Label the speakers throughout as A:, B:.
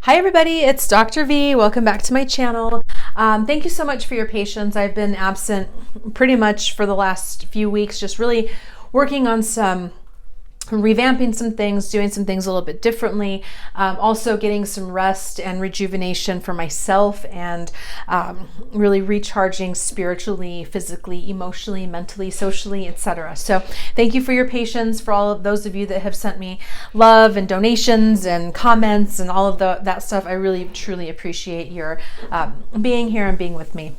A: Hi everybody, it's Dr. V. Welcome back to my channel. Thank you so much for your patience. I've been absent pretty much for the last few weeks, just really working on revamping some things, doing some things a little bit differently, also getting some rest and rejuvenation for myself, and really recharging spiritually, physically, emotionally, mentally, socially, etc. So thank you for your patience, for all of those of you that have sent me love and donations and comments and all of that stuff. I really truly appreciate your being here and being with me.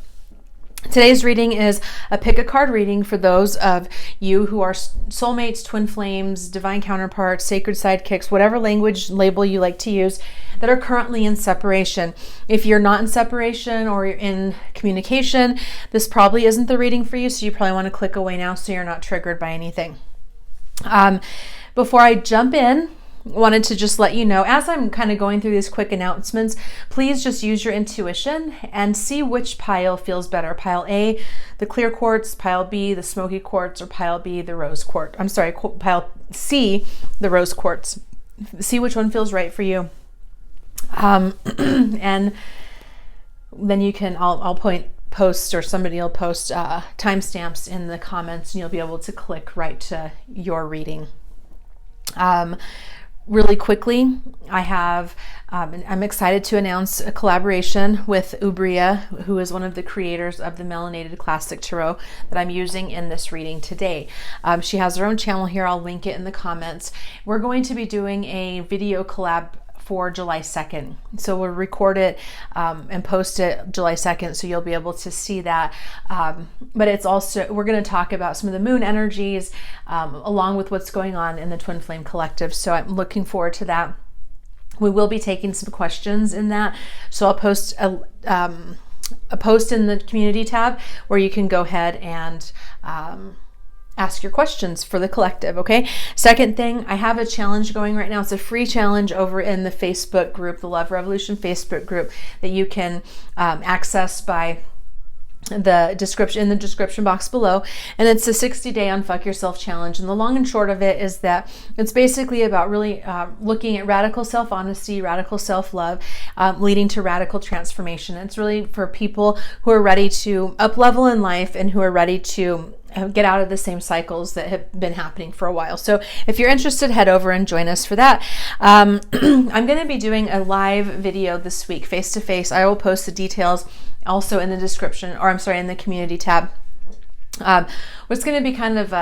A: Today's reading is a pick a card reading for those of you who are soulmates, twin flames, divine counterparts, sacred sidekicks, whatever language label you like to use, that are currently in separation. If you're not in separation or you're in communication, this probably isn't the reading for you, so you probably want to click away now so you're not triggered by anything. Before I jump in, wanted to just let you know, as I'm kind of going through these quick announcements, please just use your intuition and see which pile feels better. Pile A, the clear quartz, pile B, the smoky quartz, or pile B, the rose quartz. I'm sorry, pile C, the rose quartz. See which one feels right for you. And then you can, I'll post, or somebody will post timestamps in the comments, and you'll be able to click right to your reading. Really quickly, I'm excited to announce a collaboration with Ubria, who is one of the creators of the Melanated Classic Tarot that I'm using in this reading today. She has her own channel here. I'll link it in the comments. We're going to be doing a video collab for July 2nd. So we'll record it and post it July 2nd, so you'll be able to see that. But it's also, we're going to talk about some of the moon energies along with what's going on in the Twin Flame Collective. So I'm looking forward to that. We will be taking some questions in that. So I'll post a post in the community tab where you can go ahead and ask your questions for the collective, okay? Second thing, I have a challenge going right now. It's a free challenge over in the Facebook group, the Love Revolution Facebook group, that you can access by the description, in the description box below. And it's a 60-day Unfuck Yourself challenge. And the long and short of it is that it's basically about really looking at radical self-honesty, radical self-love, leading to radical transformation. It's really for people who are ready to up-level in life and who are ready to get out of the same cycles that have been happening for a while. So if you're interested, head over and join us for that. I'm going to be doing a live video this week, face-to-face. I will post the details also in the description, or I'm sorry, in the community tab. What's going to be kind of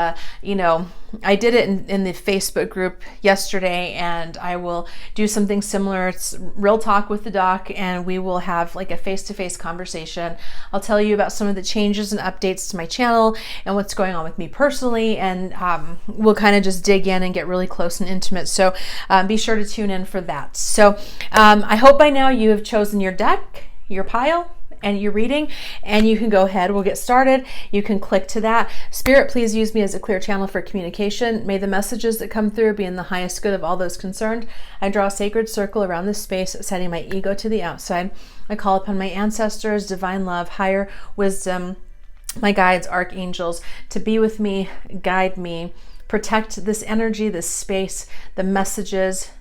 A: I did it in the Facebook group yesterday, and I will do something similar. It's real talk with the doc, and we will have like a face-to-face conversation. I'll tell you about some of the changes and updates to my channel and what's going on with me personally, and we'll kind of just dig in and get really close and intimate. So be sure to tune in for that. So I hope by now you have chosen your deck, your pile, and your reading, and you can go ahead. We'll get started. You can click to that. Spirit, please use me as a clear channel for communication. May the messages that come through be in the highest good of all those concerned. I draw a sacred circle around this space, setting my ego to the outside. I call upon my ancestors, divine love, higher wisdom, my guides, archangels, to be with me, guide me, protect this energy, this space, the messages,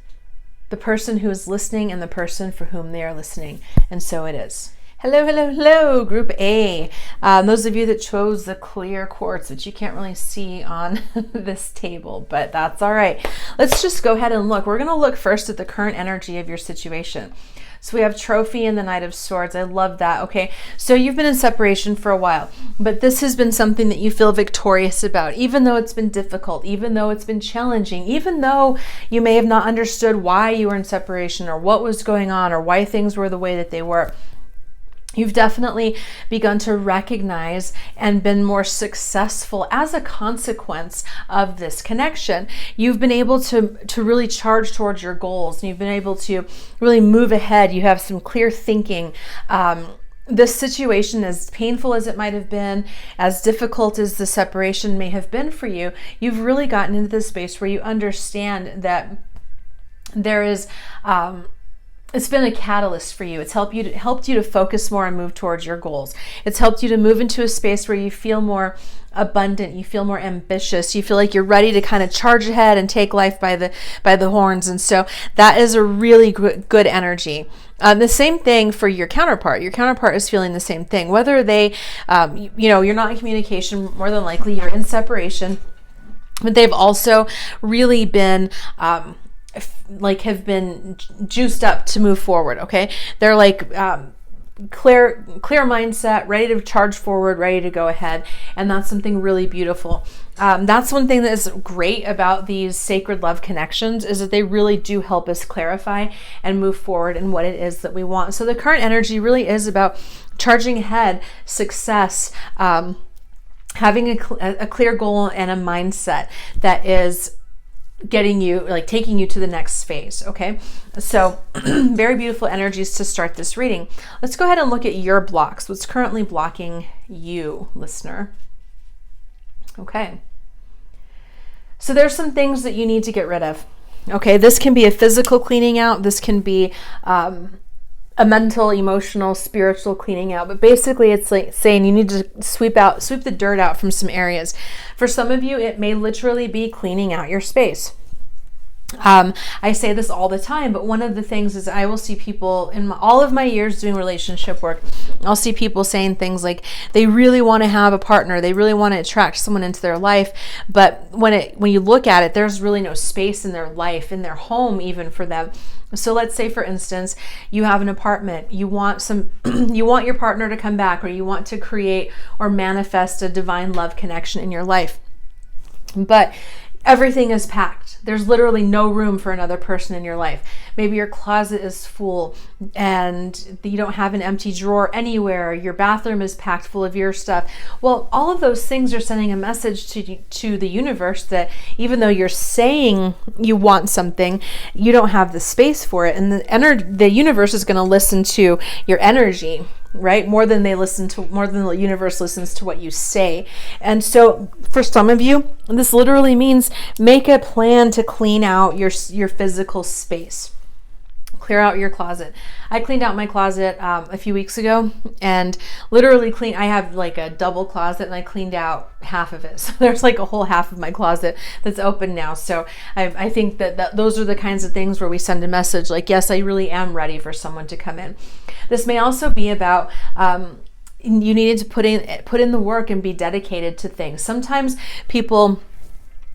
A: the person who is listening, and the person for whom they are listening. And so it is. Hello, hello, hello, Group A. Those of you that chose the clear quartz, which you can't really see on this table, but that's all right. Let's just go ahead and look. We're going to look first at the current energy of your situation. So we have Trophy and the Knight of Swords. I love that. Okay, so you've been in separation for a while, but this has been something that you feel victorious about, even though it's been difficult, even though it's been challenging, even though you may have not understood why you were in separation or what was going on or why things were the way that they were. You've definitely begun to recognize and been more successful as a consequence of this connection. You've been able to really charge towards your goals, and you've been able to really move ahead. You have some clear thinking. This situation, as painful as it might have been, as difficult as the separation may have been for you, you've really gotten into this space where you understand that there is it's been a catalyst for you. It's helped you to focus more and move towards your goals. It's helped you to move into a space where you feel more abundant, you feel more ambitious, you feel like you're ready to kind of charge ahead and take life by the horns. And so that is a really good energy. The same thing for your counterpart. Your counterpart is feeling the same thing. Whether they, you're not in communication, more than likely you're in separation, but they've also really been have been juiced up to move forward. Okay, they're like clear mindset, ready to charge forward, ready to go ahead, and that's something really beautiful. That's one thing that is great about these sacred love connections, is that they really do help us clarify and move forward in what it is that we want. So the current energy really is about charging ahead, success, having a clear goal and a mindset that is getting you, like taking you to the next phase. Okay, so very beautiful energies to start this reading. Let's go ahead and look at your blocks. What's currently blocking you, listener? Okay, so there's some things that you need to get rid of. Okay, this can be a physical cleaning out. This can be a mental, emotional, spiritual cleaning out. But basically it's like saying you need to sweep the dirt out from some areas. For some of you, it may literally be cleaning out your space. I say this all the time, but one of the things is I will see people in all of my years doing relationship work, I'll see people saying things like they really want to have a partner, they really want to attract someone into their life, but when you look at it, there's really no space in their life, in their home even for them. So let's say, for instance, you have an apartment, you want you want your partner to come back, or you want to create or manifest a divine love connection in your life, but everything is packed. There's literally no room for another person in your life. Maybe your closet is full and you don't have an empty drawer anywhere. Your bathroom is packed full of your stuff. Well, all of those things are sending a message to the universe that even though you're saying you want something, you don't have the space for it. And the universe is going to listen to your energy, right? More than the universe listens to what you say. And so for some of you, this literally means make a plan to clean out your physical space. Clear out your closet. I cleaned out my closet a few weeks ago, and literally I have like a double closet, and I cleaned out half of it. So there's like a whole half of my closet that's open now. So I think that those are the kinds of things where we send a message like, yes, I really am ready for someone to come in. This may also be about you needed to put in the work and be dedicated to things. Sometimes people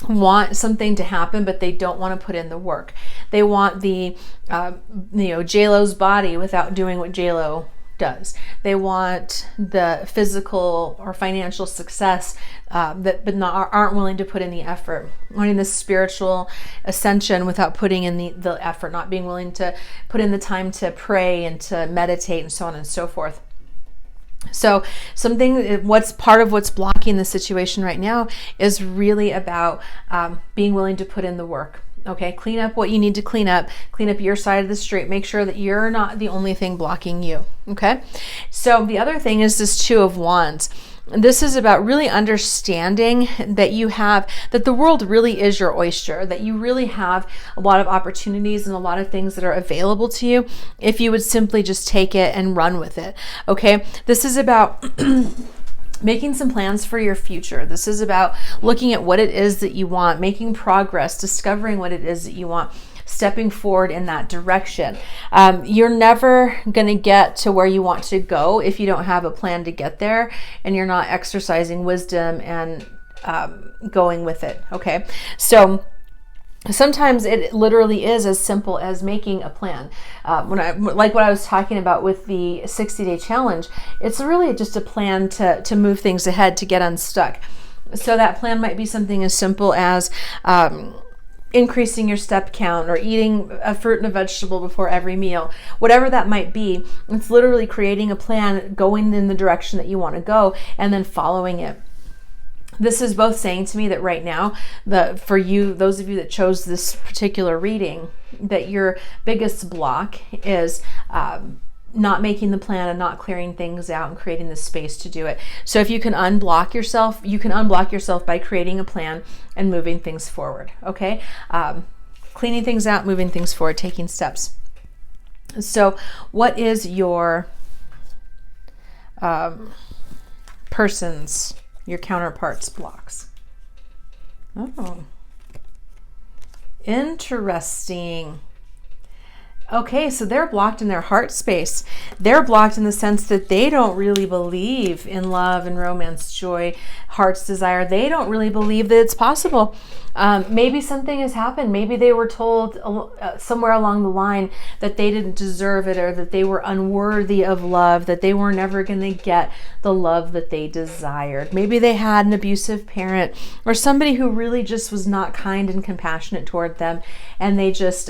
A: want something to happen, but they don't want to put in the work. They want the J-Lo's body without doing what J-Lo does. They want the physical or financial success, but aren't willing to put in the effort. Wanting the spiritual ascension without putting in the effort, not being willing to put in the time to pray and to meditate and so on and so forth. So what's blocking the situation right now is really about being willing to put in the work. Okay, clean up what you need to clean up your side of the street. Make sure that you're not the only thing blocking you. Okay, so the other thing is this Two of Wands. This is about really understanding that that the world really is your oyster, that you really have a lot of opportunities and a lot of things that are available to you if you would simply just take it and run with it. Okay, this is about making some plans for your future. This is about looking at what it is that you want, making progress, discovering what it is that you want, stepping forward in that direction. You're never going to get to where you want to go if you don't have a plan to get there and you're not exercising wisdom and going with it. Okay, so sometimes it literally is as simple as making a plan. Like what I was talking about with the 60-day challenge, it's really just a plan to move things ahead, to get unstuck. So that plan might be something as simple as increasing your step count or eating a fruit and a vegetable before every meal. Whatever that might be, it's literally creating a plan, going in the direction that you want to go, and then following it. This is both saying to me that right now, for you, those of you that chose this particular reading, that your biggest block is not making the plan and not clearing things out and creating the space to do it. So if you can unblock yourself by creating a plan and moving things forward. Okay, cleaning things out, moving things forward, taking steps. So what is your person's your counterpart's blocks. Oh, interesting. Okay, so they're blocked in their heart space. They're blocked in the sense that they don't really believe in love and romance, joy, heart's desire. They don't really believe that it's possible. Maybe something has happened. Maybe they were told somewhere along the line that they didn't deserve it, or that they were unworthy of love, that they were never going to get the love that they desired. Maybe they had an abusive parent, or somebody who really just was not kind and compassionate toward them, and they just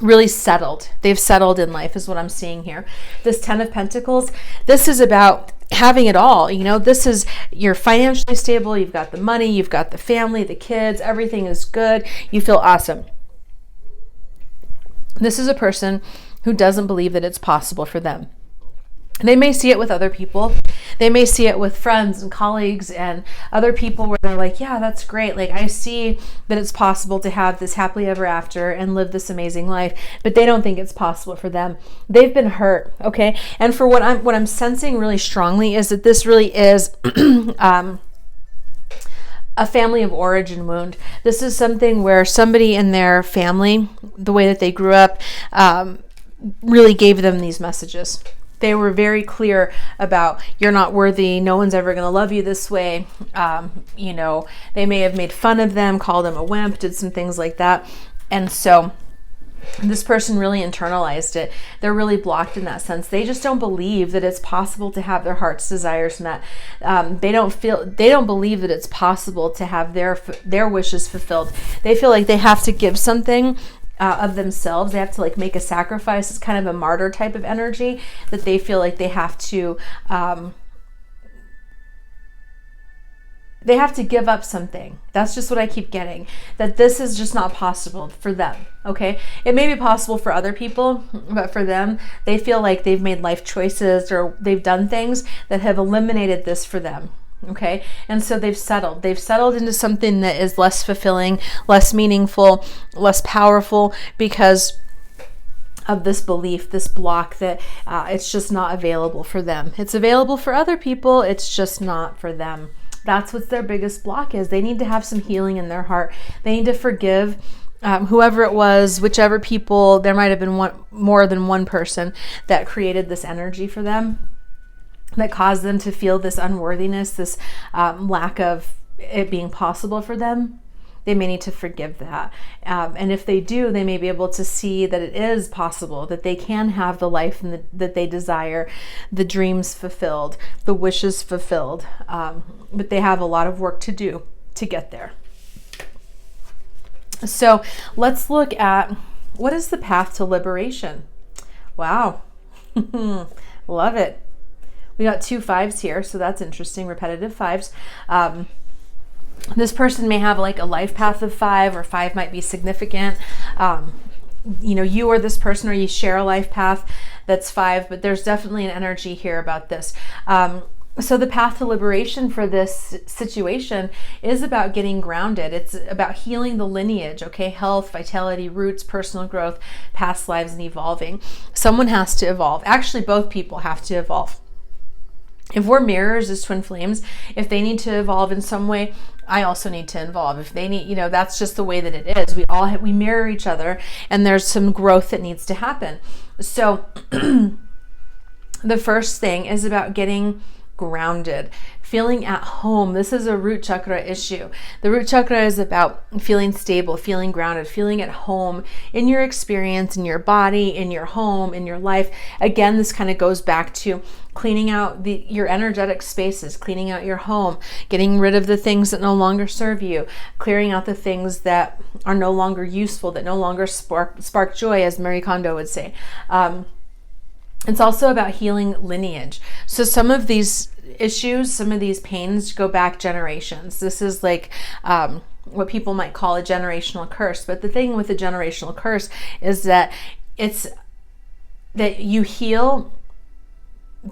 A: really settled. They've settled in life is what I'm seeing here. This 10 of Pentacles, this is about having it all. You know, this is, you're financially stable, you've got the money, you've got the family, the kids, everything is good. You feel awesome. This is a person who doesn't believe that it's possible for them. They may see it with other people. They may see it with friends and colleagues and other people where they're like, yeah, that's great. Like, I see that it's possible to have this happily ever after and live this amazing life, but they don't think it's possible for them. They've been hurt. Okay. And for what I'm sensing really strongly is that this really is, a family of origin wound. This is something where somebody in their family, the way that they grew up, really gave them these messages. They were very clear about, you're not worthy. No one's ever going to love you this way. You know, they may have made fun of them, called them a wimp, did some things like that. And so this person really internalized it. They're really blocked in that sense. They just don't believe that it's possible to have their heart's desires met. They don't believe that it's possible to have their wishes fulfilled. They feel like they have to give something of themselves. They have to like make a sacrifice. It's kind of a martyr type of energy that they feel like they have to give up something. That's just what I keep getting, that this is just not possible for them. Okay. It may be possible for other people, but for them, they feel like they've made life choices or they've done things that have eliminated this for them. Okay. And so they've settled into something that is less fulfilling, less meaningful, less powerful, because of this belief, this block that it's just not available for them. It's available for other people. It's just not for them. That's what their biggest block is. They need to have some healing in their heart. They need to forgive whoever it was, whichever people. There might have been more than one person that created this energy for them, that caused them to feel this unworthiness, this lack of it being possible for them. They may need to forgive that. And if they do, they may be able to see that it is possible, that they can have the life that they desire, the dreams fulfilled, the wishes fulfilled. But they have a lot of work to do to get there. So let's look at, what is the path to liberation? Wow. Love it. We got 2 5s here, so that's interesting. Repetitive 5s. This person may have like a life path of 5, or 5 might be significant. You know, you or this person, or you share a life path that's 5, but there's definitely an energy here about this. So the path to liberation for this situation is about getting grounded. It's about healing the lineage, okay? Health, vitality, roots, personal growth, past lives, and evolving. Someone has to evolve. Actually, both people have to evolve. If we're mirrors as twin flames, if they need to evolve in some way, I also need to evolve. If they need, you know, that's just the way that it is. We mirror each other, and there's some growth that needs to happen. So the first thing is about getting grounded, feeling at home. This is a root chakra issue. The root chakra is about feeling stable, feeling grounded, feeling at home in your experience, in your body, in your home, in your life. Again, this kind of goes back to cleaning out your energetic spaces, cleaning out your home, getting rid of the things that no longer serve you, clearing out the things that are no longer useful, that no longer spark joy, as Marie Kondo would say. It's also about healing lineage. So some of these issues, some of these pains go back generations. This is like what people might call a generational curse. But the thing with a generational curse is that it's that you heal.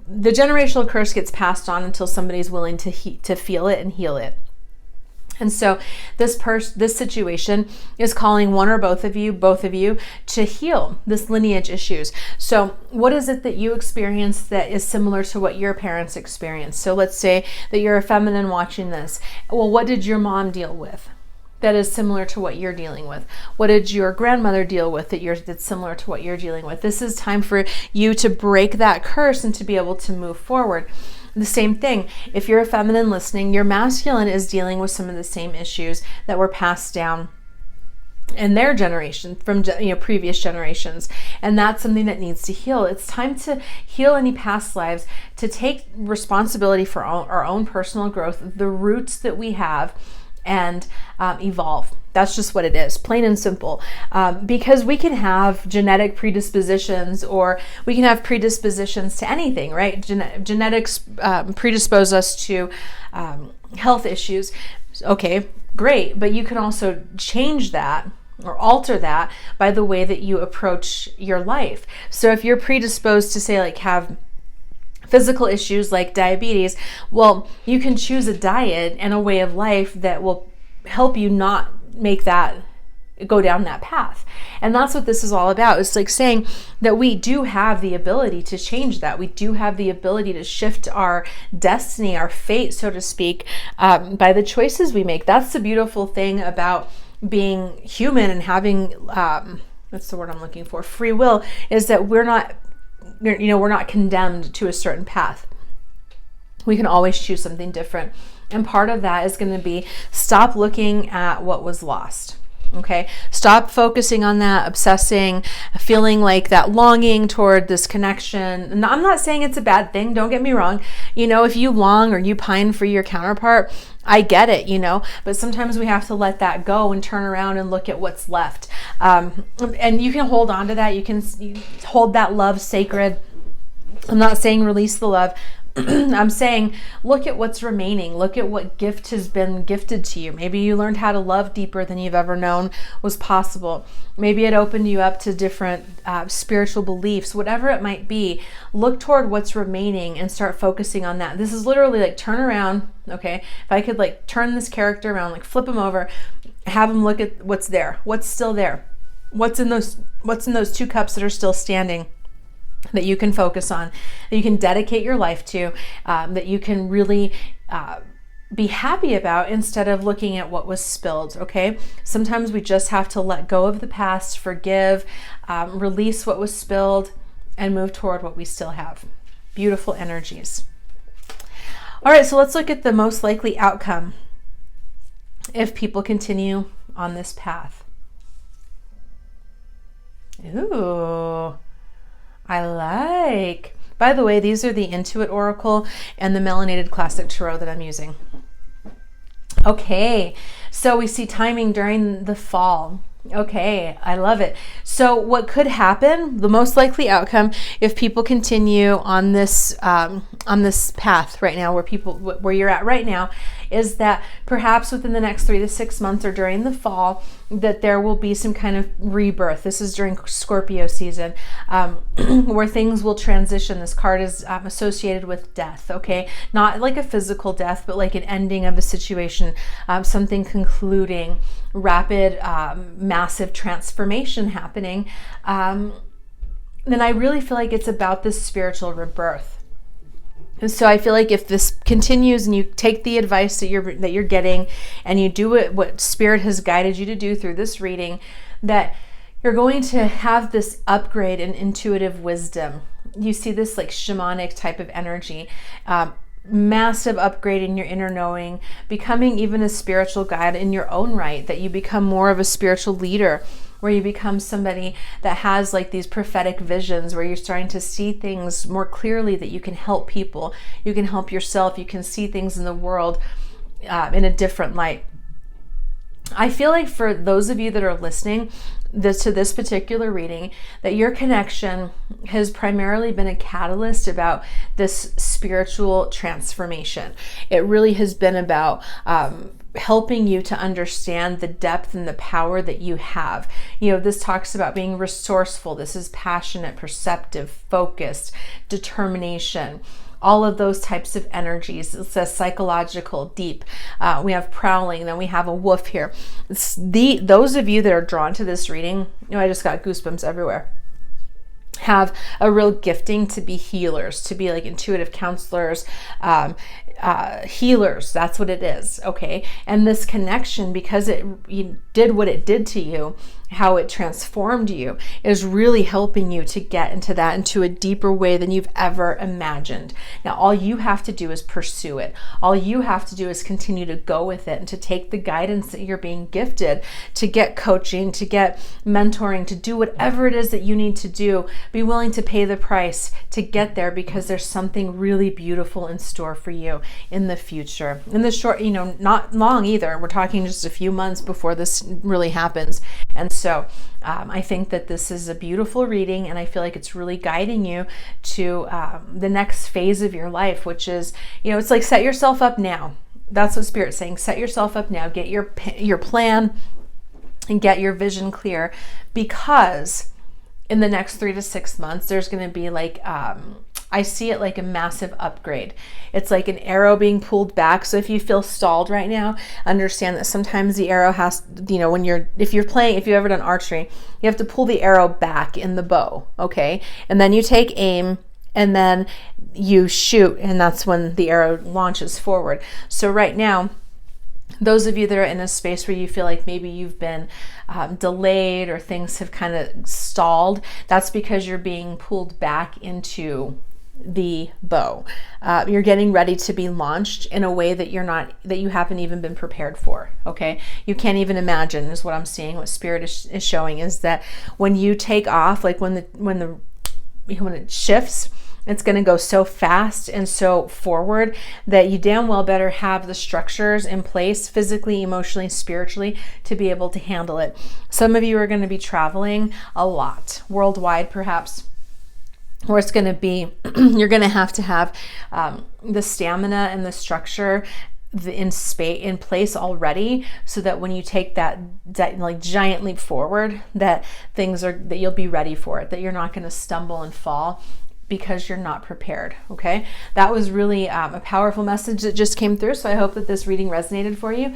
A: The generational curse gets passed on until somebody's willing to feel it and heal it. And so this situation is calling one or both of you to heal this lineage issues. So what is it that you experience that is similar to what your parents experienced? So let's say that you're a feminine watching this. Well, what did your mom deal with that is similar to what you're dealing with? What did your grandmother deal with that's similar to what you're dealing with? This is time for you to break that curse and to be able to move forward. The same thing, if you're a feminine listening, your masculine is dealing with some of the same issues that were passed down in their generation from previous generations, and that's something that needs to heal. It's time to heal any past lives, to take responsibility for our own personal growth, the roots that we have, and evolve. That's just what it is, plain and simple. Because we can have genetic predispositions, or we can have predispositions to anything, right? Genetics predispose us to health issues. Okay, great. But you can also change that or alter that by the way that you approach your life. So if you're predisposed to, say, like have physical issues like diabetes, well, you can choose a diet and a way of life that will help you not make that go down that path. And that's what this is all about. It's like saying that we do have the ability to change that. We do have the ability to shift our destiny, our fate, so to speak, by the choices we make. That's the beautiful thing about being human and having, what's the word I'm looking for? Free will, is that we're not condemned to a certain path. We can always choose something different. And part of that is going to be stop looking at what was lost. Okay? Stop focusing on that, obsessing, feeling like that longing toward this connection. And I'm not saying it's a bad thing. Don't get me wrong. If you long or you pine for your counterpart, I get it, but sometimes we have to let that go and turn around and look at what's left. And you can hold on to that. You can hold that love sacred. I'm not saying release the love. I'm saying look at what's remaining. Look at what gift has been gifted to you. Maybe you learned how to love deeper than you've ever known was possible. Maybe it opened you up to different spiritual beliefs, whatever it might be. Look toward what's remaining and start focusing on that. This is literally like turn around. Okay, if I could like turn this character around, like flip him over, have him look at what's there, what's still there, what's in those two cups that are still standing, that you can focus on, that you can dedicate your life to, that you can really be happy about instead of looking at what was spilled. Okay, sometimes we just have to let go of the past, forgive, release what was spilled, and move toward what we still have. Beautiful energies. All right, so let's look at the most likely outcome if people continue on this path. Ooh, I like. By the way, these are the Intuit Oracle and the Melanated Classic Tarot that I'm using. Okay, so we see timing during the fall. Okay, I love it. So what could happen, the most likely outcome, if people continue on this path right now, where you're at right now, is that perhaps within the next 3 to 6 months or during the fall, that there will be some kind of rebirth. This is during Scorpio season, where things will transition. This card is associated with death, okay? Not like a physical death, but like an ending of a situation, something concluding, rapid, massive transformation happening. Then I really feel like it's about this spiritual rebirth. And so I feel like if this continues and you take the advice that you're getting and you do what Spirit has guided you to do through this reading, that you're going to have this upgrade in intuitive wisdom. You see this like shamanic type of energy, massive upgrade in your inner knowing, becoming even a spiritual guide in your own right, that you become more of a spiritual leader, where you become somebody that has like these prophetic visions, where you're starting to see things more clearly, that you can help people, you can help yourself, you can see things in the world in a different light. I feel like for those of you that are listening to this particular reading, that your connection has primarily been a catalyst about this spiritual transformation. It really has been about helping you to understand the depth and the power that you have. This talks about being resourceful. This is passionate, perceptive, focused, determination. all of those types of energies. It says psychological, deep. We have prowling, then we have a wolf here. Those of you that are drawn to this reading, I just got goosebumps everywhere, have a real gifting to be healers, to be like intuitive counselors, healers. That's what it is. Okay. And this connection, because you did what it did to you, how it transformed you, is really helping you to get into a deeper way than you've ever imagined. Now, all you have to do is pursue it. All you have to do is continue to go with it and to take the guidance that you're being gifted, to get coaching, to get mentoring, to do whatever it is that you need to do. Be willing to pay the price to get there, because there's something really beautiful in store for you in the future. In the short, not long either. We're talking just a few months before this really happens. And so I think that this is a beautiful reading, and I feel like it's really guiding you to the next phase of your life, which is, it's like set yourself up now. That's what Spirit's saying. Set yourself up now. Get your plan and get your vision clear, because in the next 3 to 6 months, there's going to be like, I see it like a massive upgrade. It's like an arrow being pulled back. So if you feel stalled right now, understand that sometimes the arrow has, if you've ever done archery, you have to pull the arrow back in the bow. Okay. And then you take aim and then you shoot, and that's when the arrow launches forward. So right now, those of you that are in a space where you feel like maybe you've been delayed or things have kind of stalled, that's because you're being pulled back into the bow. You're getting ready to be launched in a way that you haven't even been prepared for. Okay, you can't even imagine, is what I'm seeing. What Spirit is showing is that when you take off, like when it shifts, it's going to go so fast and so forward that you damn well better have the structures in place, physically, emotionally, spiritually, to be able to handle it. Some of you are going to be traveling a lot, worldwide perhaps, or it's going to be, you're going to have the stamina and the structure in place already, so that when you take that like giant leap forward, that you'll be ready for it, that you're not going to stumble and fall because you're not prepared. Okay, that was really a powerful message that just came through. So I hope that this reading resonated for you.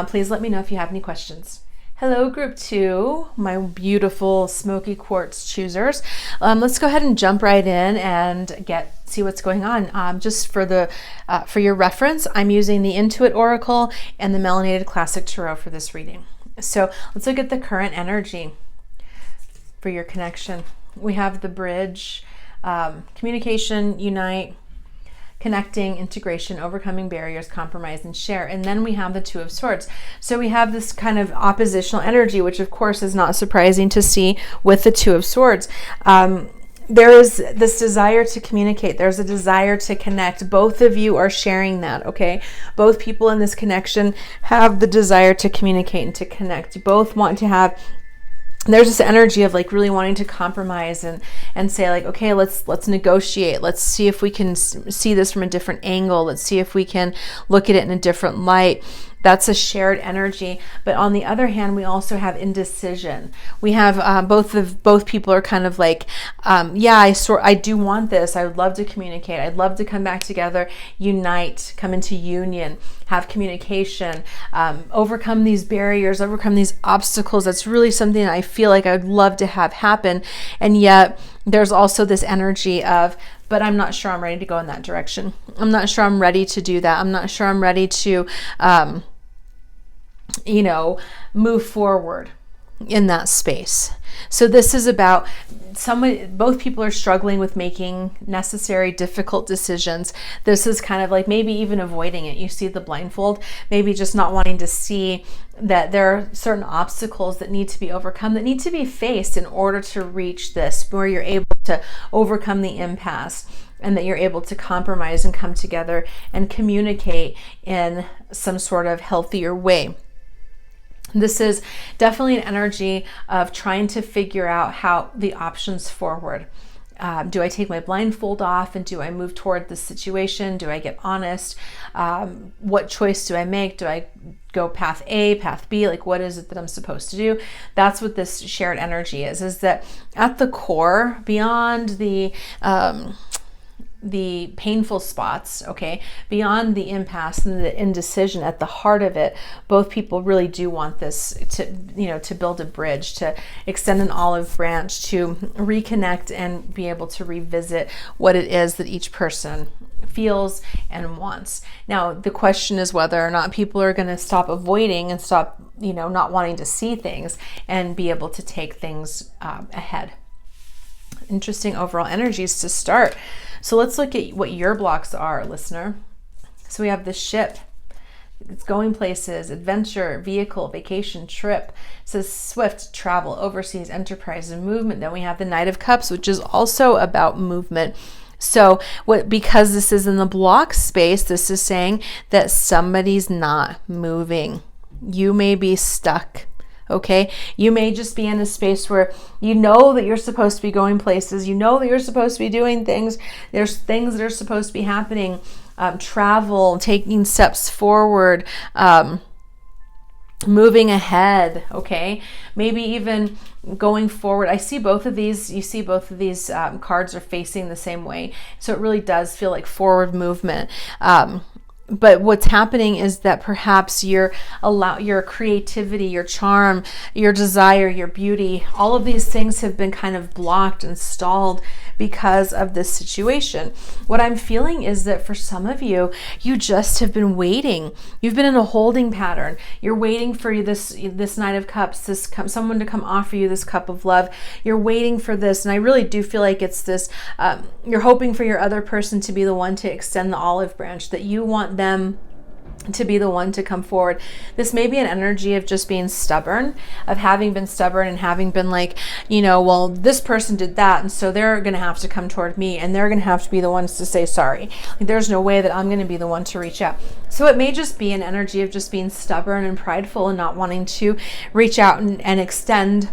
A: Please let me know if you have any questions. Hello, group 2, my beautiful smoky quartz choosers. Let's go ahead and jump right in and see what's going on. Just for your reference, I'm using the Intuit Oracle and the Melanated Classic Tarot for this reading. So let's look at the current energy for your connection. We have the Bridge, communication, unite, connecting, integration, overcoming barriers, compromise, and share. And then we have the Two of Swords. So we have this kind of oppositional energy, which of course is not surprising to see with the Two of Swords. There is this desire to communicate. There's a desire to connect. Both of you are sharing that, okay? Both people in this connection have the desire to communicate and to connect. Both want to have, there's this energy of like really wanting to compromise and say like, okay, let's negotiate. Let's see if we can see this from a different angle. Let's see if we can look at it in a different light. That's a shared energy. But on the other hand, we also have indecision. We have both people are kind of like, I do want this. I would love to communicate. I'd love to come back together, unite, come into union, have communication, overcome these barriers, overcome these obstacles. That's really something that I feel like I would love to have happen. And yet there's also this energy of, but I'm not sure I'm ready to go in that direction. I'm not sure I'm ready to do that. I'm not sure I'm ready to, move forward in that space. So this is about both people are struggling with making necessary, difficult decisions. This is kind of like maybe even avoiding it. You see the blindfold, maybe just not wanting to see that there are certain obstacles that need to be overcome, that need to be faced in order to reach this, where you're able to overcome the impasse, and that you're able to compromise and come together and communicate in some sort of healthier way. This is definitely an energy of trying to figure out how the options forward. Do I take my blindfold off and do I move toward the situation? Do I get honest? What choice do I make? Do I go path A, path B? Like, what is it that I'm supposed to do? That's what this shared energy is that at the core, beyond the the painful spots, okay, beyond the impasse and the indecision, at the heart of it, both people really do want this to build a bridge, to extend an olive branch, to reconnect and be able to revisit what it is that each person feels and wants. Now, the question is whether or not people are going to stop avoiding and stop, not wanting to see things and be able to take things ahead. Interesting overall energies to start. So let's look at what your blocks are, listener. So we have the ship. It's going places, adventure, vehicle, vacation, trip. It says swift, travel, overseas, enterprise, and movement. Then we have the Knight of Cups, which is also about movement. So because this is in the block space, this is saying that somebody's not moving. You may be stuck. Okay, you may just be in a space where you know that you're supposed to be going places, you know that you're supposed to be doing things, there's things that are supposed to be happening, travel, taking steps forward, moving ahead, okay, maybe even going forward. I see both of these, you see both of these cards are facing the same way, so it really does feel like forward movement. But what's happening is that perhaps your creativity, your charm, your desire, your beauty, all of these things have been kind of blocked and stalled because of this situation. What I'm feeling is that for some of you, you just have been waiting. You've been in a holding pattern. You're waiting for this Knight of Cups, someone to come offer you this cup of love. You're waiting for this, and I really do feel like it's this. You're hoping for your other person to be the one to extend the olive branch, that you want them to be the one to come forward. This may be an energy of just being stubborn, of having been stubborn and having been like, well, this person did that, and so they're going to have to come toward me, and they're going to have to be the ones to say sorry. There's no way that I'm going to be the one to reach out. So it may just be an energy of just being stubborn and prideful and not wanting to reach out and extend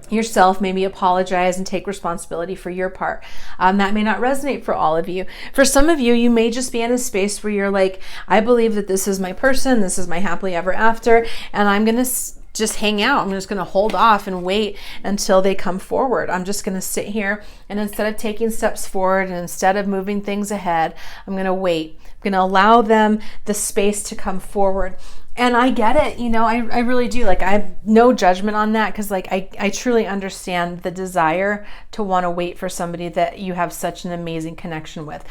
A: yourself, maybe apologize and take responsibility for your part. That may not resonate for all of you. For some of you, you may just be in a space where you're like, I believe that this is my person, this is my happily ever after, and I'm going to just hang out. I'm just going to hold off and wait until they come forward. I'm just going to sit here, and instead of taking steps forward and instead of moving things ahead, I'm going to wait. I'm going to allow them the space to come forward. And I get it, I really do. Like, I have no judgment on that, because I truly understand the desire to want to wait for somebody that you have such an amazing connection with.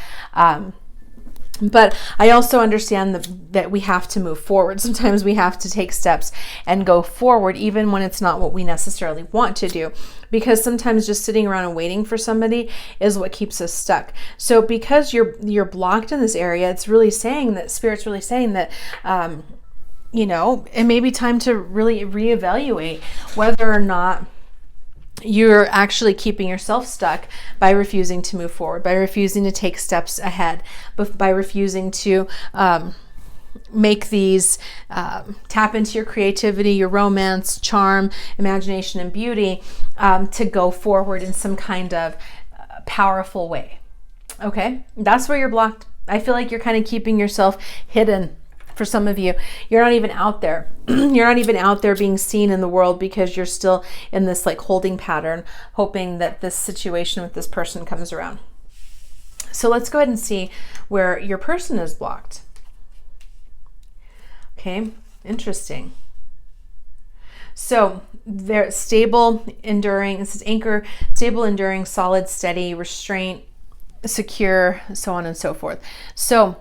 A: But I also understand that we have to move forward. Sometimes we have to take steps and go forward, even when it's not what we necessarily want to do, because sometimes just sitting around and waiting for somebody is what keeps us stuck. So because you're blocked in this area, it's really saying that Spirit's really saying that, it may be time to really reevaluate whether or not you're actually keeping yourself stuck by refusing to move forward, by refusing to take steps ahead, by refusing to make these, tap into your creativity, your romance, charm, imagination, and beauty, to go forward in some kind of powerful way. Okay, that's where you're blocked. I feel like you're kind of keeping yourself hidden. For some of you, you're not even out there. You're not even out there being seen in the world, because you're still in this like holding pattern, hoping that this situation with this person comes around. So let's go ahead and see where your person is blocked. Okay, interesting. So they're stable, enduring. This is anchor, stable, enduring, solid, steady, restraint, secure, so on and so forth. So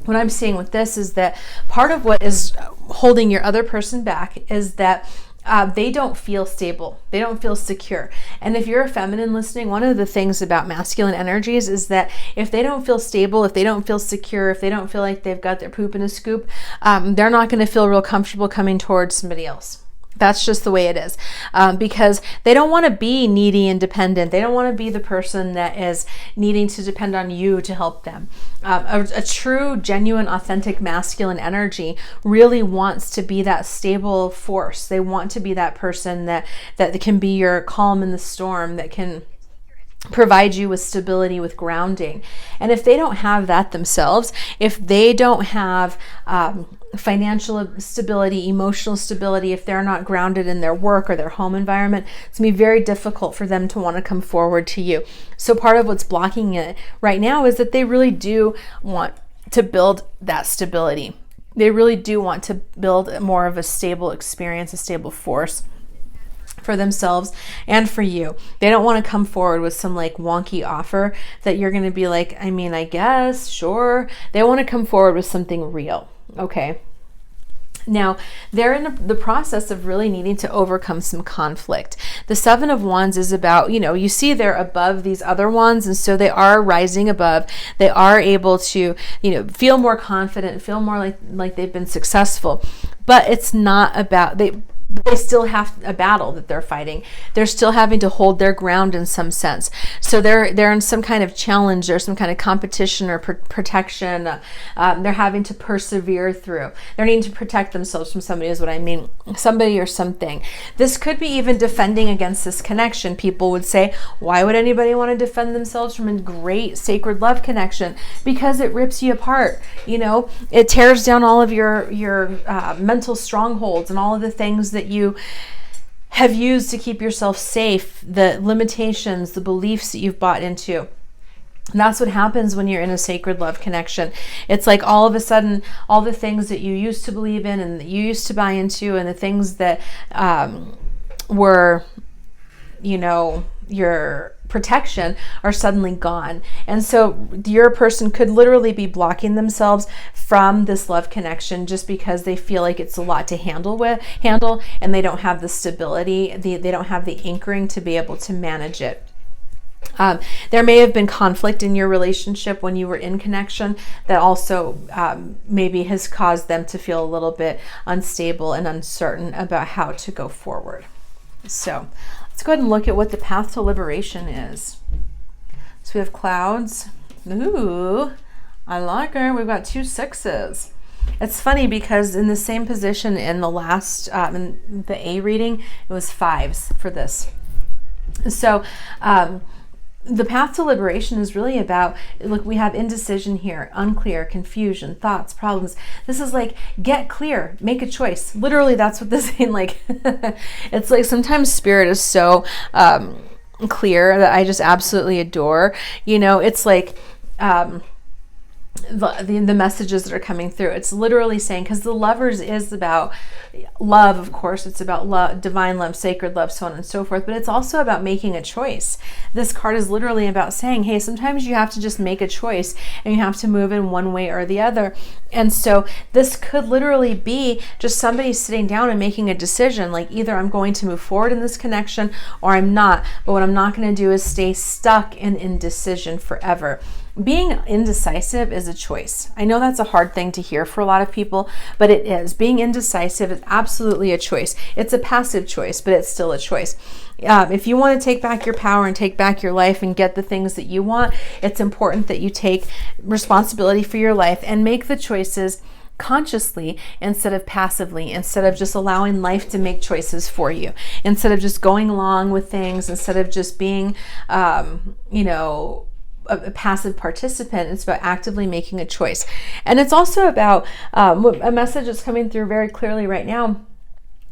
A: what I'm seeing with this is that part of what is holding your other person back is that they don't feel stable. They don't feel secure. And if you're a feminine listening, one of the things about masculine energies is that if they don't feel stable, if they don't feel secure, if they don't feel like they've got their poop in a scoop, they're not going to feel real comfortable coming towards somebody else. That's just the way it is, because they don't want to be needy and dependent. They don't want to be the person that is needing to depend on you to help them. A true, genuine, authentic masculine energy really wants to be that stable force. They want to be that person that can be your calm in the storm, that can provide you with stability, with grounding. And if they don't have that themselves, if they don't have financial stability, emotional stability, if they're not grounded in their work or their home environment, it's going to be very difficult for them to want to come forward to you. So part of what's blocking it right now is that they really do want to build that stability. They really do want to build more of a stable experience, a stable force for themselves and for you. They don't want to come forward with some like wonky offer that you're going to be like, I mean, I guess, sure. They want to come forward with something real. Okay. Now, they're in the process of really needing to overcome some conflict. The Seven of Wands is about, you see they're above these other wands, and so they are rising above. They are able to, feel more confident, feel more like they've been successful. But it's not about, they still have a battle that they're fighting. They're still having to hold their ground in some sense. So they're in some kind of challenge or some kind of competition or protection. They're having to persevere through. They're needing to protect themselves from somebody is what I mean. Somebody or something. This could be even defending against this connection. People would say, why would anybody want to defend themselves from a great sacred love connection? Because it rips you apart. It tears down all of your mental strongholds and all of the things that you have used to keep yourself safe, the limitations, the beliefs that you've bought into. And that's what happens when you're in a sacred love connection. It's like all of a sudden, all the things that you used to believe in and that you used to buy into and the things that were, your protection are suddenly gone. And so your person could literally be blocking themselves from this love connection just because they feel like it's a lot to handle and they don't have the stability, they don't have the anchoring to be able to manage it. There may have been conflict in your relationship when you were in connection that also maybe has caused them to feel a little bit unstable and uncertain about how to go forward. So let's go ahead and look at what the path to liberation is. So we have clouds. Ooh, I like her. We've got 2 sixes. It's funny because in the same position in the last, in the A reading, it was 5s for this. So the path to liberation is really about, look, we have indecision here, unclear, confusion, thoughts, problems. This is like, get clear, make a choice. Literally, that's what this is like. It's like sometimes spirit is so clear that I just absolutely adore. It's like, the messages that are coming through. It's literally saying, because the Lovers is about love, of course, it's about love, divine love, sacred love, so on and so forth, but it's also about making a choice. This card is literally about saying, hey, sometimes you have to just make a choice and you have to move in one way or the other. And so this could literally be just somebody sitting down and making a decision, like either I'm going to move forward in this connection or I'm not. But what I'm not going to do is stay stuck in indecision forever. Being indecisive is a choice. I know that's a hard thing to hear for a lot of people, but it is. Being indecisive is absolutely a choice. It's a passive choice, but it's still a choice. If you want to take back your power and take back your life and get the things that you want, it's important that you take responsibility for your life and make the choices consciously instead of passively, instead of just allowing life to make choices for you, instead of just going along with things, instead of just being, a passive participant. It's about actively making a choice. And it's also about a message that's coming through very clearly right now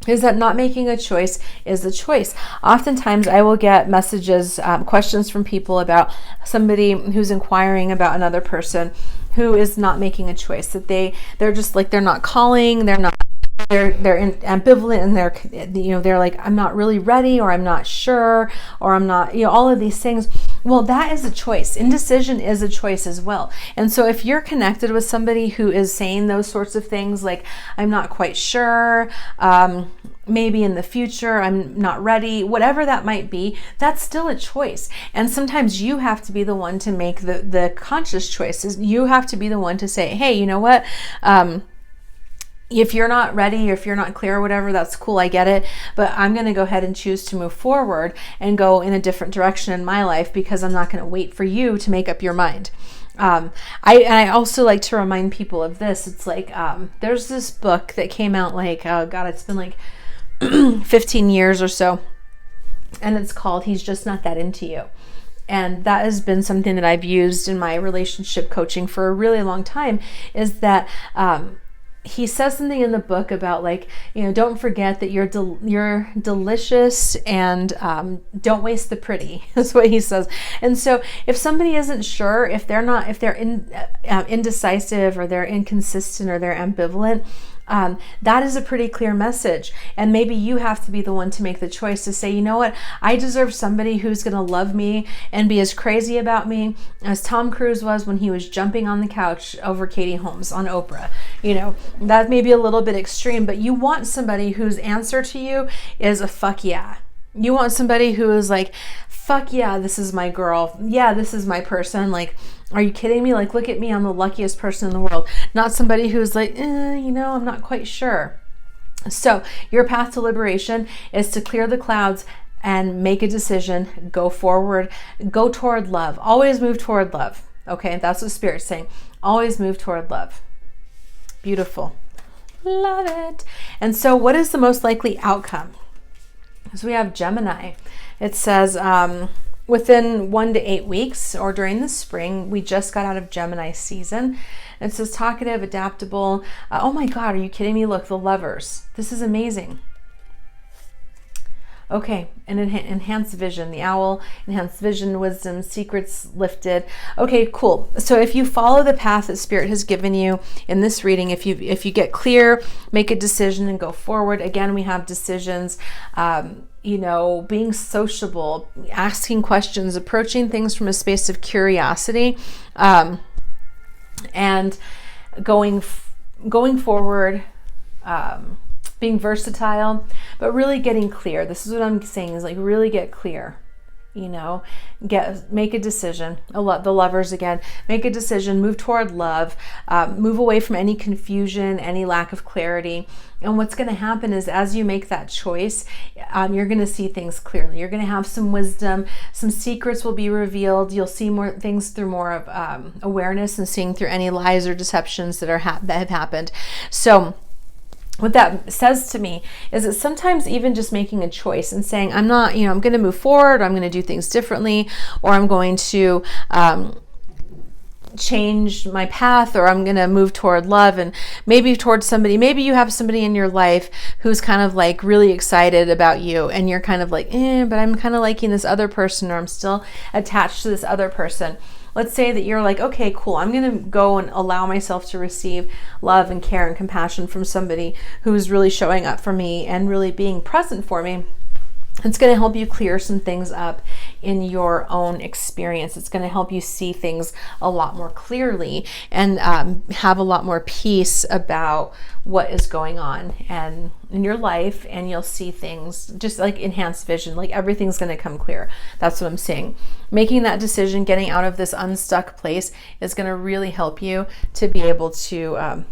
A: is that not making a choice is a choice. Oftentimes I will get messages, questions from people about somebody who's inquiring about another person who is not making a choice, that they're just like, they're not calling, they're ambivalent, and they're like, I'm not really ready, or I'm not sure, or I'm not, all of these things. Well, that is a choice. Indecision is a choice as well. And so if you're connected with somebody who is saying those sorts of things, like, I'm not quite sure, maybe in the future, I'm not ready, whatever that might be, that's still a choice. And sometimes you have to be the one to make the conscious choices. You have to be the one to say, hey, you know what? If you're not ready, or if you're not clear or whatever, that's cool, I get it. But I'm going to go ahead and choose to move forward and go in a different direction in my life, because I'm not going to wait for you to make up your mind. I also like to remind people of this. It's like, there's this book that came out like, oh God, it's been like 15 years or so. And it's called He's Just Not That Into You. and that has been something that I've used in my relationship coaching for a really long time, is that he says something in the book about, like, don't forget that you're delicious, and don't waste the pretty, is what he says. And so if somebody isn't sure, if they're indecisive, or they're inconsistent, or they're ambivalent, that is a pretty clear message. And maybe you have to be the one to make the choice to say, you know what, I deserve somebody who's going to love me and be as crazy about me as Tom Cruise was when he was jumping on the couch over Katie Holmes on Oprah. That may be a little bit extreme, but you want somebody whose answer to you is a fuck yeah. You want somebody who is like, fuck yeah, this is my girl. Yeah, this is my person. Like, are you kidding me? Like, look at me, I'm the luckiest person in the world. Not somebody who's like, I'm not quite sure. So your path to liberation is to clear the clouds and make a decision, go forward, go toward love. Always move toward love. Okay, that's what Spirit's saying. Always move toward love. Beautiful. Love it. And so what is the most likely outcome? So we have Gemini. It says within 1 to 8 weeks, or during the spring. We just got out of Gemini season. It says talkative, adaptable. Oh my God, are you kidding me? Look, the Lovers. This is amazing. Okay, and enhanced vision. The Owl, enhanced vision, wisdom, secrets lifted. Okay, cool. So if you follow the path that Spirit has given you in this reading, if you get clear, make a decision and go forward. Again, we have decisions, being sociable, asking questions, approaching things from a space of curiosity, and going forward, being versatile, but really getting clear. This is what I'm saying, is like, really get clear. Make a decision. The Lovers again. Make a decision. Move toward love. Move away from any confusion, any lack of clarity. And what's going to happen is, as you make that choice, you're going to see things clearly. You're going to have some wisdom. Some secrets will be revealed. You'll see more things through more of awareness, and seeing through any lies or deceptions that have happened. So what that says to me is that sometimes even just making a choice and saying, I'm not, I'm going to move forward, or I'm going to do things differently, or I'm going to change my path, or I'm going to move toward love, and maybe towards somebody. Maybe you have somebody in your life who's kind of like really excited about you, and you're kind of like, but I'm kind of liking this other person, or I'm still attached to this other person. Let's say that you're like, okay, cool, I'm going to go and allow myself to receive love and care and compassion from somebody who's really showing up for me and really being present for me. It's going to help you clear some things up in your own experience. It's going to help you see things a lot more clearly, and have a lot more peace about what is going on and in your life. And you'll see things just like enhanced vision, like everything's going to come clear. That's what I'm saying. Making that decision, getting out of this unstuck place, is going to really help you to be able to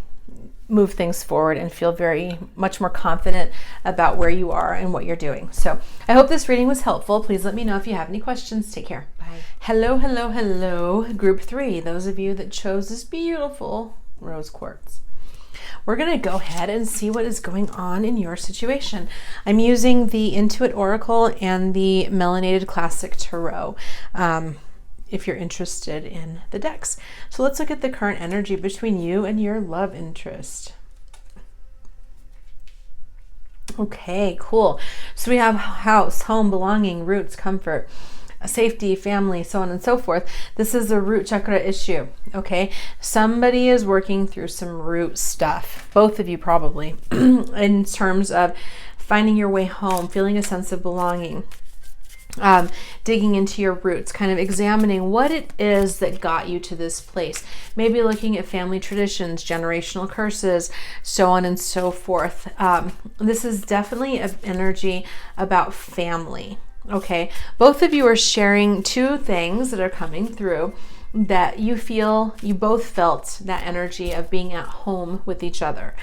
A: move things forward and feel very much more confident about where you are and what you're doing. So I hope this reading was helpful. Please let me know if you have any questions. Take care. Bye. Hello, group 3. Those of you that chose this beautiful rose quartz. We're going to go ahead and see what is going on in your situation. I'm using the Intuit Oracle and the Melanated Classic Tarot, if you're interested in the decks. So let's look at the current energy between you and your love interest. Okay, cool. So we have house, home, belonging, roots, comfort, safety, family, so on and so forth. This is a root chakra issue. Okay, somebody is working through some root stuff, both of you probably, in terms of finding your way home, feeling a sense of belonging, digging into your roots, kind of examining what it is that got you to this place. Maybe looking at family traditions, generational curses, so on and so forth. This is definitely an energy about family. Okay, both of you are sharing two things that are coming through that you feel, you both felt that energy of being at home with each other.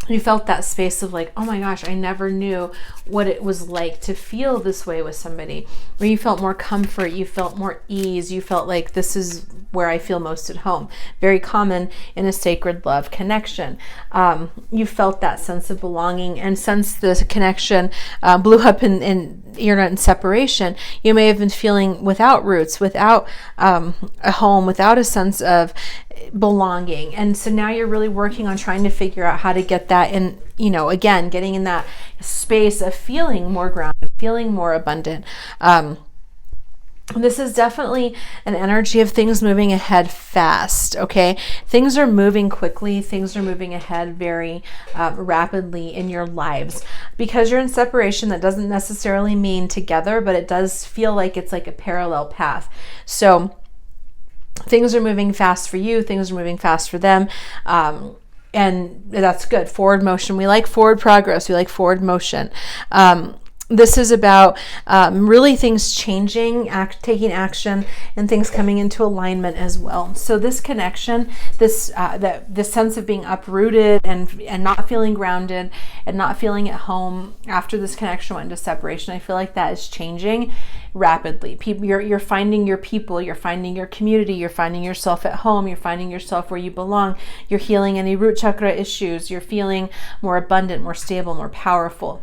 A: You felt that space of like, oh my gosh, I never knew what it was like to feel this way with somebody. Where you felt more comfort, you felt more ease, you felt like this is where I feel most at home. Very common in a sacred love connection. You felt that sense of belonging, and since the connection blew up in you're not in separation, you may have been feeling without roots, without a home, without a sense of belonging. And so now you're really working on trying to figure out how to get that in, again, getting in that space of feeling more grounded, feeling more abundant. This is definitely an energy of things moving ahead fast, okay? Things are moving quickly. Things are moving ahead very rapidly in your lives. Because you're in separation, that doesn't necessarily mean together, but it does feel like it's like a parallel path. So things are moving fast for you. Things are moving fast for them. And that's good. Forward motion. We like forward progress. We like forward motion. This is about really things changing, taking action, and things coming into alignment as well. So this connection, this sense of being uprooted and not feeling grounded and not feeling at home after this connection went into separation, I feel like that is changing rapidly. You're finding your people, you're finding your community, you're finding yourself at home, you're finding yourself where you belong, you're healing any root chakra issues, you're feeling more abundant, more stable, more powerful.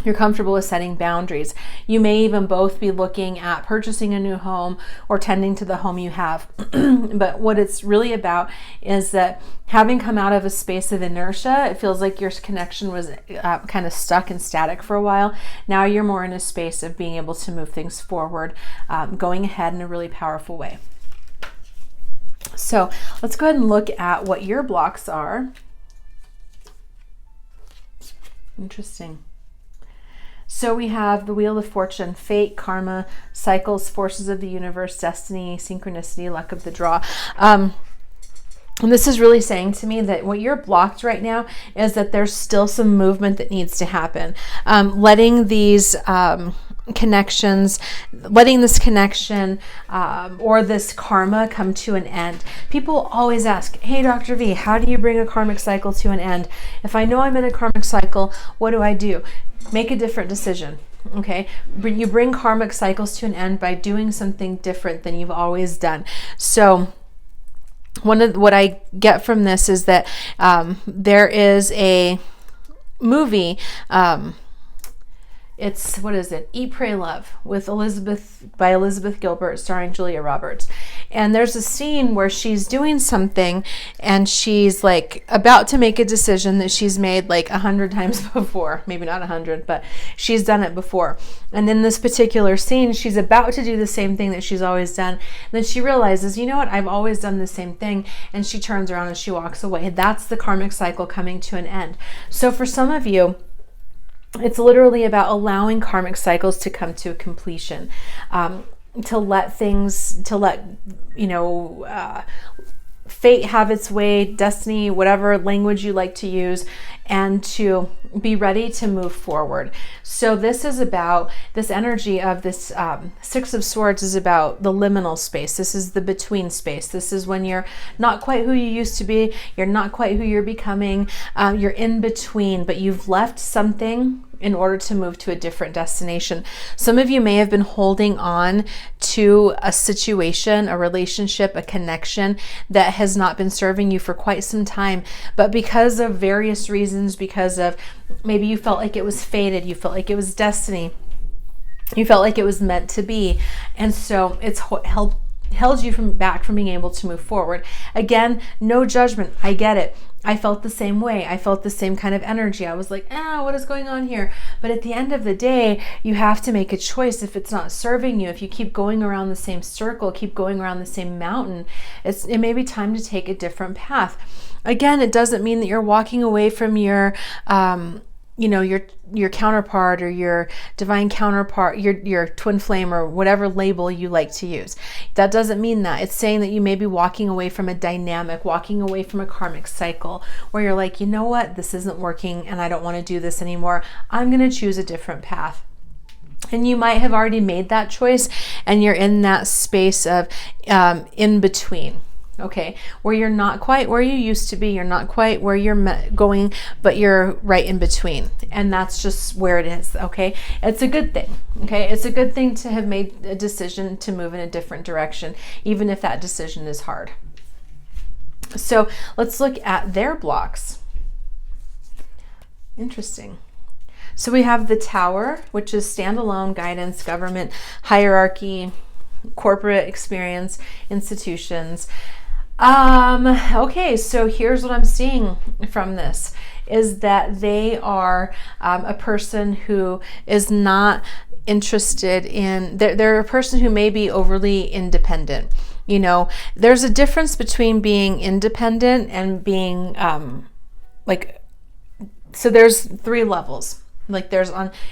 A: You're comfortable with setting boundaries. You may even both be looking at purchasing a new home or tending to the home you have. But what it's really about is that having come out of a space of inertia, it feels like your connection was kind of stuck and static for a while. Now you're more in a space of being able to move things forward, going ahead in a really powerful way. So let's go ahead and look at what your blocks are. Interesting. So we have the Wheel of Fortune, fate, karma, cycles, forces of the universe, destiny, synchronicity, luck of the draw. And this is really saying to me that what you're blocked right now is that there's still some movement that needs to happen. Letting these connections, letting this connection or this karma come to an end. People always ask, hey, Dr. V, how do you bring a karmic cycle to an end? If I know I'm in a karmic cycle, what do I do? Make a different decision. Okay, you bring karmic cycles to an end by doing something different than you've always done. So what I get from this is that there is a movie. It's, what is it? Eat, Pray, Love with by Elizabeth Gilbert, starring Julia Roberts. And there's a scene where she's doing something and she's like about to make a decision that she's made like 100 times before. Maybe not 100, but she's done it before. And in this particular scene, she's about to do the same thing that she's always done. And then she realizes, you know what? I've always done the same thing. And she turns around and she walks away. That's the karmic cycle coming to an end. So for some of you, it's literally about allowing karmic cycles to come to a completion, to let fate have its way, destiny, whatever language you like to use, and to be ready to move forward. So this is about this energy of this Six of Swords is about the liminal space. This is the between space. This is when you're not quite who you used to be. You're not quite who you're becoming. You're in between, but you've left something in order to move to a different destination. Some of you may have been holding on to a situation, a relationship, a connection that has not been serving you for quite some time, but because of various reasons, because of maybe you felt like it was fated, you felt like it was destiny, you felt like it was meant to be, and so it's held you back from being able to move forward. Again, no judgment. I get it. I felt the same way. I felt the same kind of energy. I was like, what is going on here? But at the end of the day, you have to make a choice. If it's not serving you, if you keep going around the same circle, keep going around the same mountain, it may be time to take a different path. Again, it doesn't mean that you're walking away from your counterpart or your divine counterpart, your twin flame or whatever label you like to use. That doesn't mean that. It's saying that you may be walking away from a dynamic, walking away from a karmic cycle where you're like, you know what, this isn't working and I don't want to do this anymore. I'm going to choose a different path. And you might have already made that choice and you're in that space of in between. okay, where you're not quite where you used to be, you're not quite where you're going, but you're right in between. And that's just where it is, okay? It's a good thing, okay? It's a good thing to have made a decision to move in a different direction, even if that decision is hard. So let's look at their blocks. Interesting. So we have the Tower, which is standalone, guidance, government, hierarchy, corporate experience, institutions. Okay, so here's what I'm seeing from this, is that they are a person who is not interested in, they're a person who may be overly independent. You know, there's a difference between being independent and being so there's 3 levels. Like there's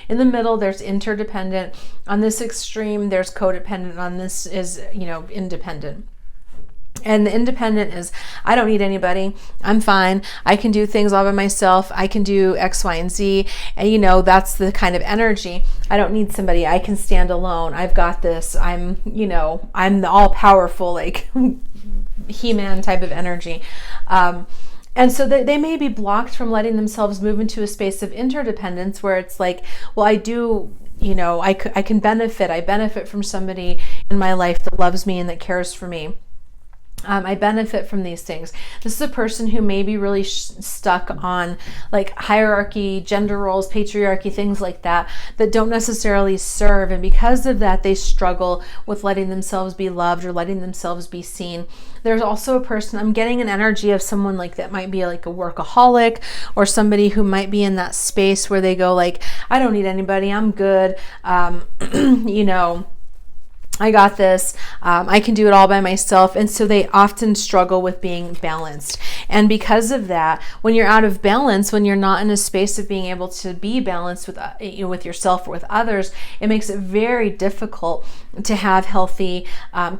A: in the middle, there's interdependent. On this extreme, there's codependent. On this is, independent. And the independent is, I don't need anybody. I'm fine. I can do things all by myself. I can do X, Y, and Z. And that's the kind of energy. I don't need somebody. I can stand alone. I've got this. I'm the all powerful, like He-Man type of energy. And so they may be blocked from letting themselves move into a space of interdependence where it's like, well, I do, I can benefit. I benefit from somebody in my life that loves me and that cares for me. I benefit from these things. This is a person who may be really stuck on like hierarchy, gender roles, patriarchy, things like that don't necessarily serve. And because of that, they struggle with letting themselves be loved or letting themselves be seen. There's also a person, I'm getting an energy of someone like that might be like a workaholic, or somebody who might be in that space where they go like, I don't need anybody. I'm good. I got this. I can do it all by myself. And so they often struggle with being balanced. And because of that, when you're out of balance, when you're not in a space of being able to be balanced with yourself or with others, it makes it very difficult to have healthy,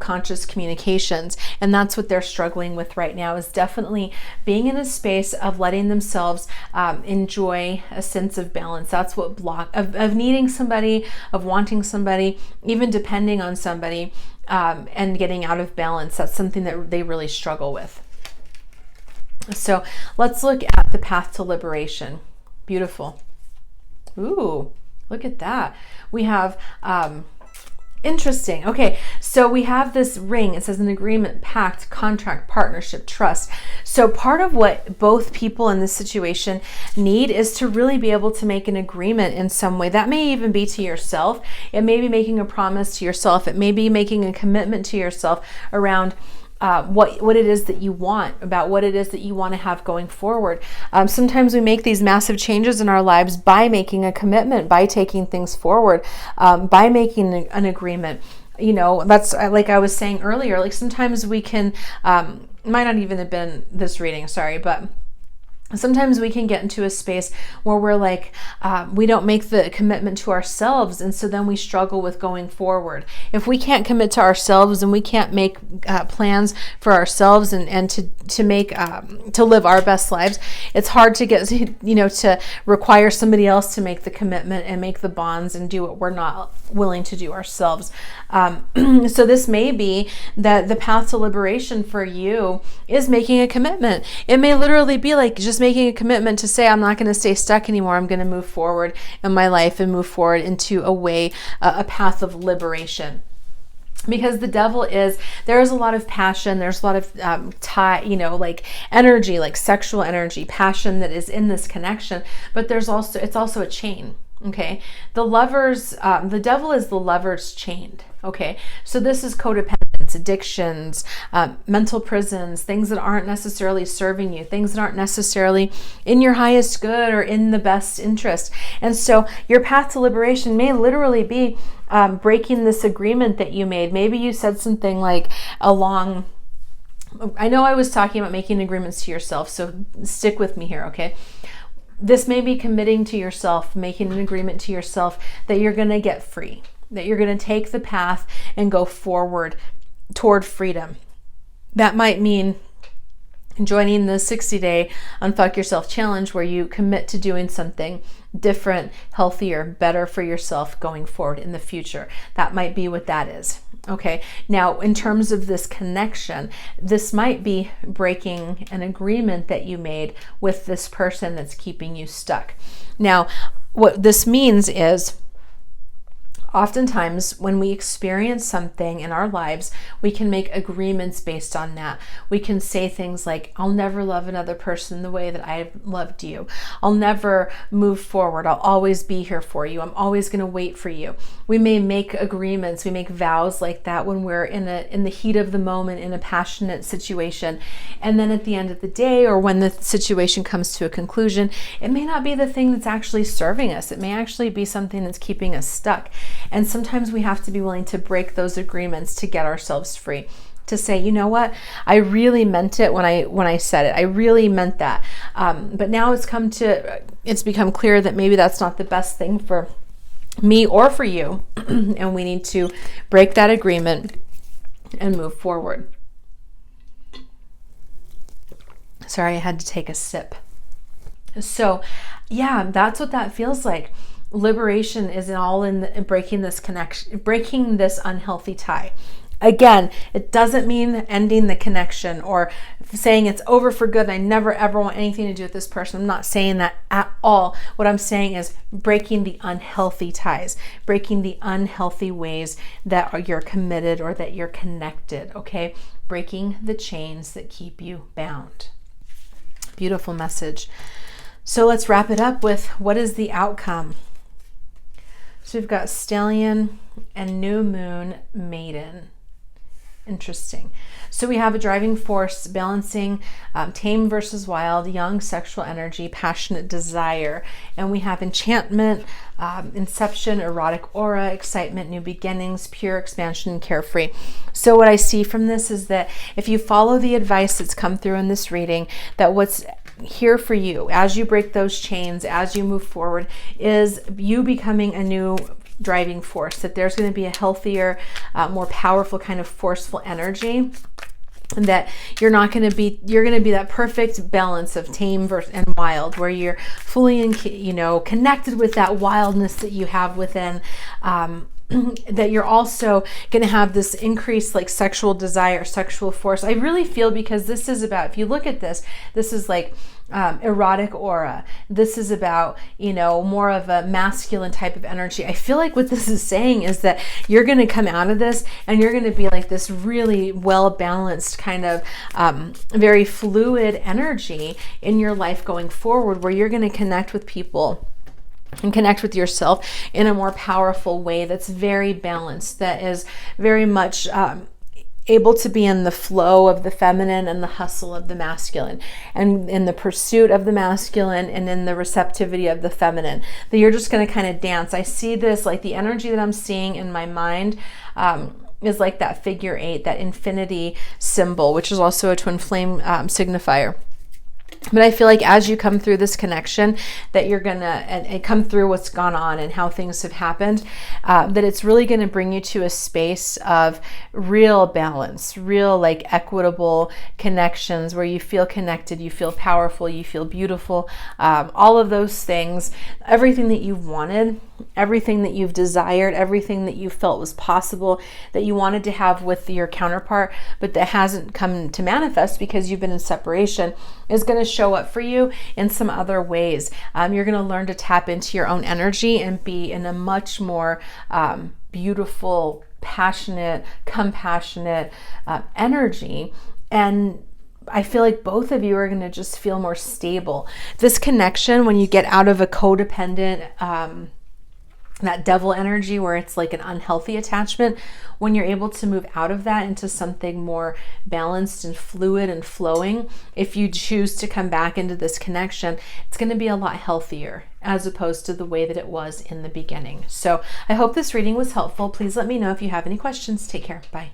A: conscious communications. And that's what they're struggling with right now, is definitely being in a space of letting themselves enjoy a sense of balance. That's what of needing somebody, of wanting somebody, even depending on somebody, and getting out of balance. That's something that they really struggle with. So let's look at the path to liberation. Beautiful. Ooh, look at that. We have interesting. Okay, so we have this ring. It says an agreement, pact, contract, partnership, trust. So part of what both people in this situation need is to really be able to make an agreement in some way. That may even be to yourself. It may be making a promise to yourself. It may be making a commitment to yourself around what it is that you want, about what it is that you want to have going forward. Sometimes we make these massive changes in our lives by making a commitment, by taking things forward, by making an agreement. That's like I was saying earlier, like sometimes we can, might not even have been this reading, sorry, but sometimes we can get into a space where we're like, we don't make the commitment to ourselves, and so then we struggle with going forward. If we can't commit to ourselves and we can't make plans for ourselves and to make to live our best lives, it's hard to get to require somebody else to make the commitment and make the bonds and do what we're not willing to do ourselves. So this may be that the path to liberation for you is making a commitment. It may literally be like just making a commitment to say, I'm not going to stay stuck anymore. I'm going to move forward in my life and move forward into a path of liberation. Because the devil there is a lot of passion, there's a lot of like energy, like sexual energy, passion that is in this connection, but it's also a chain. Okay, the devil is the lovers chained. Okay, so this is codependence, addictions, mental prisons, things that aren't necessarily serving you, things that aren't necessarily in your highest good or in the best interest. And so your path to liberation may literally be breaking this agreement that you made. Maybe you said something like I know I was talking about making agreements to yourself, so stick with me here, okay? This may be committing to yourself, making an agreement to yourself that you're going to get free, that you're going to take the path and go forward toward freedom. That might mean joining the 60-day Unfuck Yourself challenge, where you commit to doing something different, healthier, better for yourself going forward in the future. That might be what that is. Okay, now in terms of this connection, this might be breaking an agreement that you made with this person that's keeping you stuck. Now, what this means is, oftentimes, when we experience something in our lives, we can make agreements based on that. We can say things like, I'll never love another person the way that I've loved you. I'll never move forward. I'll always be here for you. I'm always going to wait for you. We may make agreements, we make vows like that when we're in the heat of the moment, in a passionate situation. And then at the end of the day, or when the situation comes to a conclusion, it may not be the thing that's actually serving us. It may actually be something that's keeping us stuck. And sometimes we have to be willing to break those agreements to get ourselves free. To say, you know what, I really meant it when I said it. I really meant that. But now it's become clear that maybe that's not the best thing for me or for you. And we need to break that agreement and move forward. Sorry, I had to take a sip. So yeah, that's what that feels like. Liberation is all in breaking this connection, breaking this unhealthy tie. Again, it doesn't mean ending the connection or saying it's over for good and I never ever want anything to do with this person. I'm not saying that at all. What I'm saying is breaking the unhealthy ties, breaking the unhealthy ways that you're committed or that you're connected, okay? Breaking the chains that keep you bound. Beautiful message. So let's wrap it up with, what is the outcome? So we've got Stallion and New Moon Maiden. Interesting. So we have a driving force balancing tame versus wild, young sexual energy, passionate desire. And we have enchantment, inception, erotic aura, excitement, new beginnings, pure expansion, and carefree. So what I see from this is that if you follow the advice that's come through in this reading, that what's here for you as you break those chains, as you move forward, is you becoming a new driving force, that there's going to be a healthier, more powerful kind of forceful energy, and that you're going to be that perfect balance of tame and wild, where you're fully connected with that wildness that you have within, that you're also going to have this increased like sexual desire, sexual force. I really feel, because this is about, if you look at this is like erotic aura. This is about, more of a masculine type of energy. I feel like what this is saying is that you're going to come out of this and you're going to be like this really well-balanced kind of very fluid energy in your life going forward, where you're going to connect with people and connect with yourself in a more powerful way that's very balanced, that is very much able to be in the flow of the feminine and the hustle of the masculine, and in the pursuit of the masculine and in the receptivity of the feminine, that you're just going to kind of dance. I see this, like the energy that I'm seeing in my mind is like that figure 8, that infinity symbol, which is also a twin flame signifier. But I feel like as you come through this connection, that you're going to and come through what's gone on and how things have happened, that it's really going to bring you to a space of real balance, real like equitable connections, where you feel connected, you feel powerful, you feel beautiful, all of those things, everything that you've wanted, everything that you've desired, everything that you felt was possible, that you wanted to have with your counterpart, but that hasn't come to manifest because you've been in separation, is going to show up for you in some other ways. You're going to learn to tap into your own energy and be in a much more beautiful, passionate, compassionate energy. And I feel like both of you are going to just feel more stable. This connection, when you get out of a codependent, that devil energy where it's like an unhealthy attachment, when you're able to move out of that into something more balanced and fluid and flowing, if you choose to come back into this connection, it's going to be a lot healthier as opposed to the way that it was in the beginning. So I hope this reading was helpful. Please let me know if you have any questions. Take care. Bye.